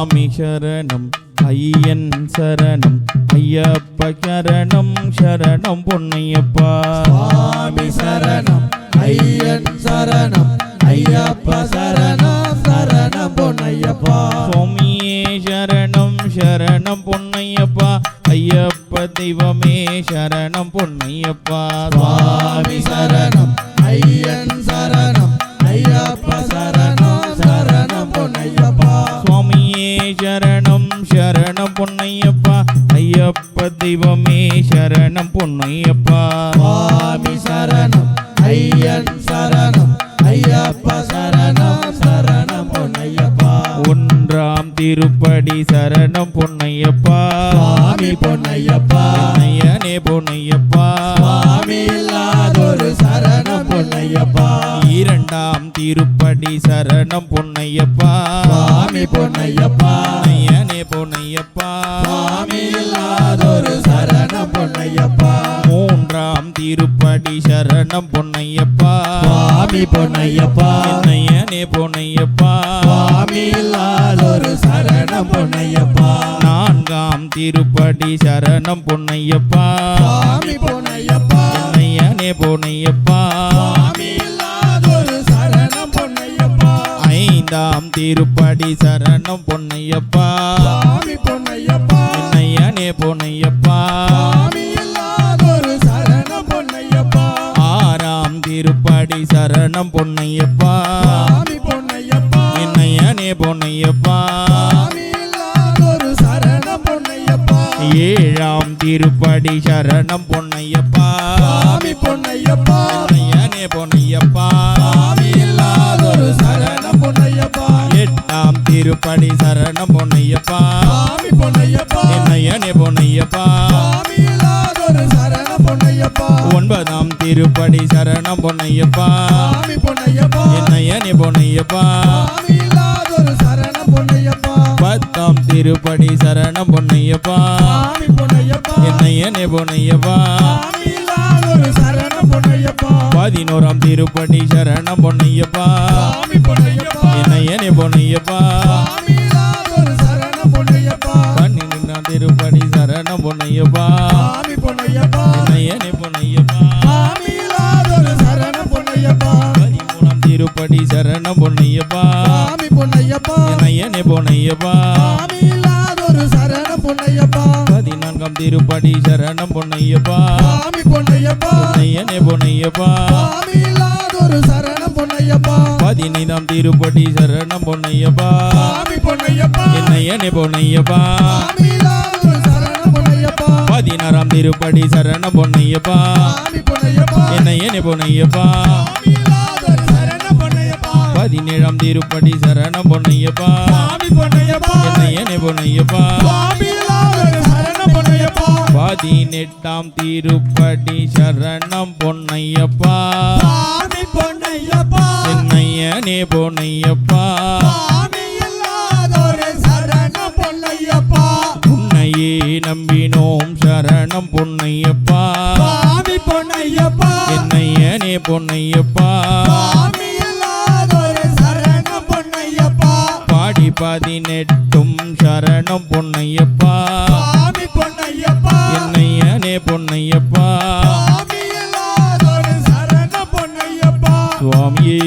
சுவாமி சரணம் ஐயன் சரணம் ஐயப்ப சரணம் சரணம் பொன்னையப்பா சுவாமி சரணம் ஐயன் சரணம் ஐயப்ப சரணம் சரணம் பொன்னையப்பா சுவாமியே சரணம் சரணம் பொன்னையப்பா ஐயப்ப தெய்வமே சரணம் பொன்னையப்பா சுவாமி சரணம் ஐயன் சரணம் ஐயப்ப சரணம் சரணம் பொன்னையப்பா சுவாமியே சரணம் சரணம் பொன்னையப்பா ஐயப்ப தெய்வமே சரணம் பொன்னையப்பா சுவாமி சரணம் ஐயன் சரணம் ஐயப்ப சரணம் சரணம் பொன்னையப்பா ஒன்றாம் திருப்படி சரணம் பொன்னையப்பா சுவாமி பொன்னையப்பா ஐயனே பொன்னையப்பா சுவாமி இல்லாதொரு சரணம் பொன்னையப்பா இரண்டாம் திருப்படி சரணம் பொன்னையப்பா சுவாமி பொன்னையப்பா ஐயனே பொன்னையப்பா சுவாமி இல்லாதொரு சரணம் பொன்னையப்பா மூன்றாம் திருப்படி சரணம் பொன்னையப்பா சுவாமி பொன்னையப்பா ஐயனே பொன்னையப்பா சுவாமி இல்லாதொரு சரணம் பொன்னையப்பா நான்காம் திருப்படி சரணம் பொன்னையப்பா சுவாமி பொன்னையப்பா ஐயனே பொன்னையப்பா சுவாமி இல்லாதொரு சரணம் பொன்னையப்பா ஐந்தாம் திருப்படி சரணம் பொன்னையப்பா சுவாமி பொன்னையப்பா ஐயனே பொன்னையப்பா சுவாமி இல்லாதொரு சரணம் பொன்னையப்பா ஆறாம் திருப்படி சரணம் பொன்னையப்பா சுவாமி பொன்னையப்பா ஐயனே பொன்னையப்பா சுவாமி இல்லாதொரு சரணம் பொன்னையப்பா ஏழாம் திருப்படி சரணம் பொன்னையப்பா சுவாமி பொன்னையப்பா ஐயனே பொன்னையப்பா சுவாமி இல்லாதொரு சரணம் பொன்னையப்பா எட்டாம் திருப்படி சரணம் பொன்னையப்பா சுவாமி பொன்னையப்பா ஐயனே பொன்னையப்பா சுவாமி இல்லாதொரு சரணம் பொன்னையப்பா ஒன்பதாம் திருப்படி சரணம் பொன்னையப்பா சுவாமி பொன்னையப்பா ஐயனே பொன்னையப்பா சுவாமி இல்லாதொரு சரணம் பொன்னையப்பா பத்தாம் திருப்படி சரணம் பொன்னையப்பா சுவாமி பொன்னையப்பா ஐயனே பொன்னையப்பா சுவாமி இல்லாதொரு சரணம் பொன்னையப்பா பதினோராம் திருப்படி சரணம் பொன்னையப்பா சுவாமி பொன்னையப்பா ஐயனே பொன்னையப்பா சுவாமி இல்லாதொரு சரணம் பொன்னையப்பா பன்னிரெண்டாம் திருப்படி சரணம் பொன்னையப்பா சுவாமி பொன்னையப்பா ஐயனே பொன்னையப்பா சுவாமி இல்லாதொரு சரணம் பொன்னையப்பா பதிமூணாம் திருப்படி சரணம் பொன்னையப்பா சுவாமி பொன்னையப்பா ஐயனே பொன்னையப்பா சுவாமி இல்லாதொரு சரணம் பொன்னையப்பா பதினான்காம் திருப்படி சரணம் பொன்னையப்பா சுவாமி பொன்னையப்பா ஐயனே பொன்னையப்பா சுவாமி இல்லாதொரு சரணம் பொன்னையப்பா பதினைந்தாம் திருப்படி சரணம் பொன்னையப்பா சுவாமி பொன்னையப்பா ஐயனே பொன்னையப்பா சுவாமி இல்லாதொரு சரணம் பொன்னையப்பா பதினாறாம் திருப்படி சரணம் பொன்னையப்பா சுவாமி பொன்னையப்பா ஐயனே பொன்னையப்பா சுவாமி இல்லாதொரு சரணம் பொன்னையப்பா பதினேழாம் திருப்படி சரணம் பொன்னையப்பா சுவாமி பொன்னையப்பா ஐயனே பொன்னையப்பா சுவாமி இல்லாதொரு சரணம் பொன்னையப்பா பதினெட்டாம் திருப்படி சரணம் பொன்னையப்பா சுவாமி பொன்னையப்பா ஐயனே பொன்னையப்பா சுவாமி இல்லாதொரு சரணம் பொன்னையப்பா உன்னையே நம்பினோம் சரணம் பொன்னையப்பா சுவாமி பொன்னையப்பா ஐயனே பொன்னையப்பா சுவாமி இல்லாதொரு சரணம் பொன்னையப்பா பாடி பதினெட்டும் சரணம் பொன்னையப்பா சுவாமி பொன்னையப்பா ஐயனே பொன்னையப்பா சுவாமி இல்லாதொரு சரணம் பொன்னையப்பா சுவாமியே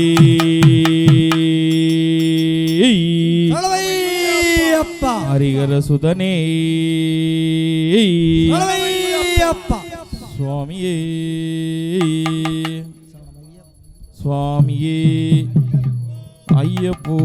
அப்பா ஹரிஹர சுதனே அப்பா சுவாமியே சுவாமியே ஐயப்போ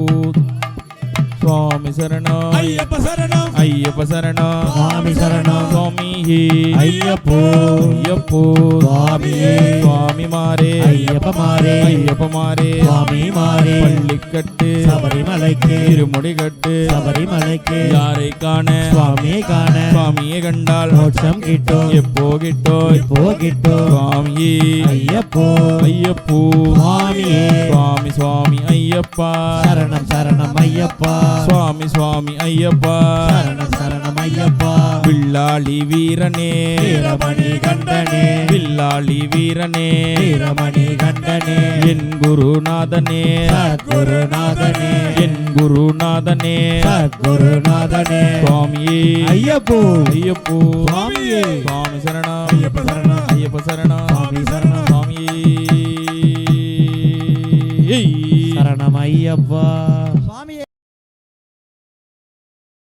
சுவாமி சரணம் ஐயப்ப சரணம் ஐயப்ப சரணம் சுவாமி சரணம் சுவாமியே ஐயப்போ ஐயப்போ சுவாமியே சுவாமி மாரே ஐயப்ப மாரே ஐயப்ப மாரே சுவாமி மாரே பள்ளிக்கட்டு சபரிமலைக்கு திருமுடி கட்டு சபரிமலைக்கு யாரை காண சுவாமியை காண சுவாமியை கண்டால் மோட்சம் கிட்டும் எப்போ கிட்டோ எப்போ கிட்டும் சுவாமியே ஐயப்போ ஐயப்போ சுவாமியே சுவாமி சுவாமி ஐயப்பா சரணம் சரணம் ஐயப்பா சுவாமி சுவாமி ஐயப்பா சரணம் சரணம் ஐயப்பா வில்லாளி வீரனே வீரமணி கண்டனே வில்லாளி வீரனே வீரமணி கண்டனே என் குருநாதனே சத்குருநாதனே என் குருநாதனே சத்குருநாதனே சுவாமியே ஐயப்போ ஐயப்போ சுவாமியே சுவாமி சரணம் ஐயப்ப சரணம் ஐயப்ப சரணம் சுவாமி சரணம் சுவாமியே சரணம் ஐயப்பா.